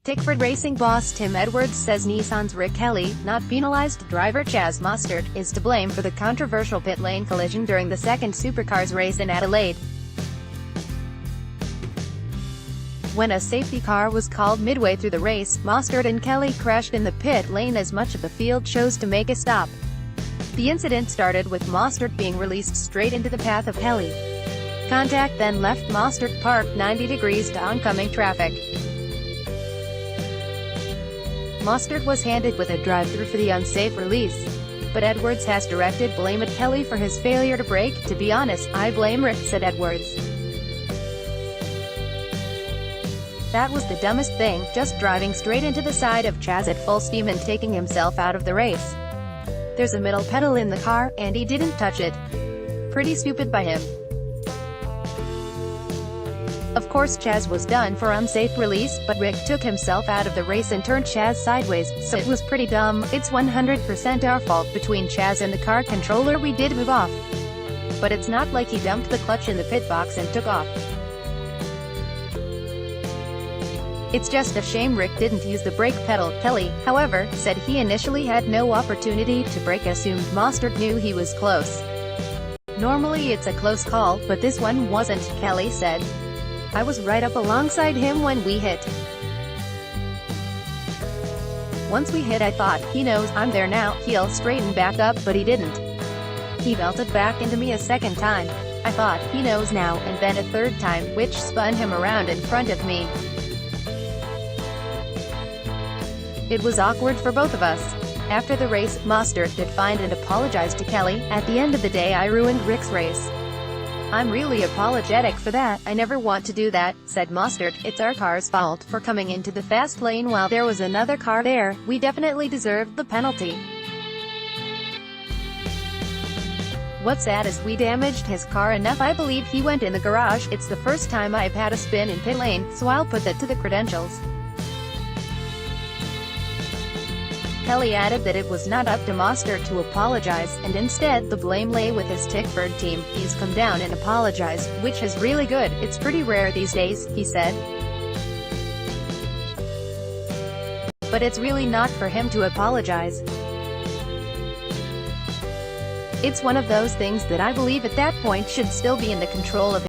Tickford Racing boss Tim Edwards says Nissan's Rick Kelly, not penalised driver Chaz Mostert, is to blame for the controversial pit lane collision during the second supercars race in Adelaide. When a safety car was called midway through the race, Mostert and Kelly crashed in the pit lane as much of the field chose to make a stop. The incident started with Mostert being released straight into the path of Kelly. Contact then left Mostert parked 90 degrees to oncoming traffic. Mostert was handed with a drive-through for the unsafe release. But Edwards has directed blame at Kelly for his failure to brake. "To be honest, I blame Rick," said Edwards. "That was the dumbest thing, just driving straight into the side of Chaz at full steam and taking himself out of the race. There's a middle pedal in the car, and he didn't touch it. Pretty stupid by him. Of course Chaz was done for unsafe release, but Rick took himself out of the race and turned Chaz sideways, so it was pretty dumb. It's 100% our fault. Between Chaz and the car controller we did move off. But it's not like he dumped the clutch in the pit box and took off. It's just a shame Rick didn't use the brake pedal." Kelly, however, said he initially had no opportunity to brake, assumed Mostert knew he was close. "Normally it's a close call, but this one wasn't," Kelly said. "I was right up alongside him when we hit. Once we hit I thought, he knows I'm there now, he'll straighten back up, but he didn't. He belted back into me a second time. I thought, he knows now, and then a third time, which spun him around in front of me. It was awkward for both of us." After the race, Mostert defined and apologized to Kelly. "At the end of the day I ruined Rick's race. I'm really apologetic for that. I never want to do that," said Mostert. "It's our car's fault for coming into the fast lane while there was another car there. We definitely deserved the penalty. What's sad is we damaged his car enough. I believe he went in the garage. It's the first time I've had a spin in pit lane, so I'll put that to the credentials." Kelly added that it was not up to Mostert to apologize, and instead the blame lay with his Tickford team. "He's come down and apologized, which is really good. It's pretty rare these days," he said. "But it's really not for him to apologize. It's one of those things that I believe at that point should still be in the control of him."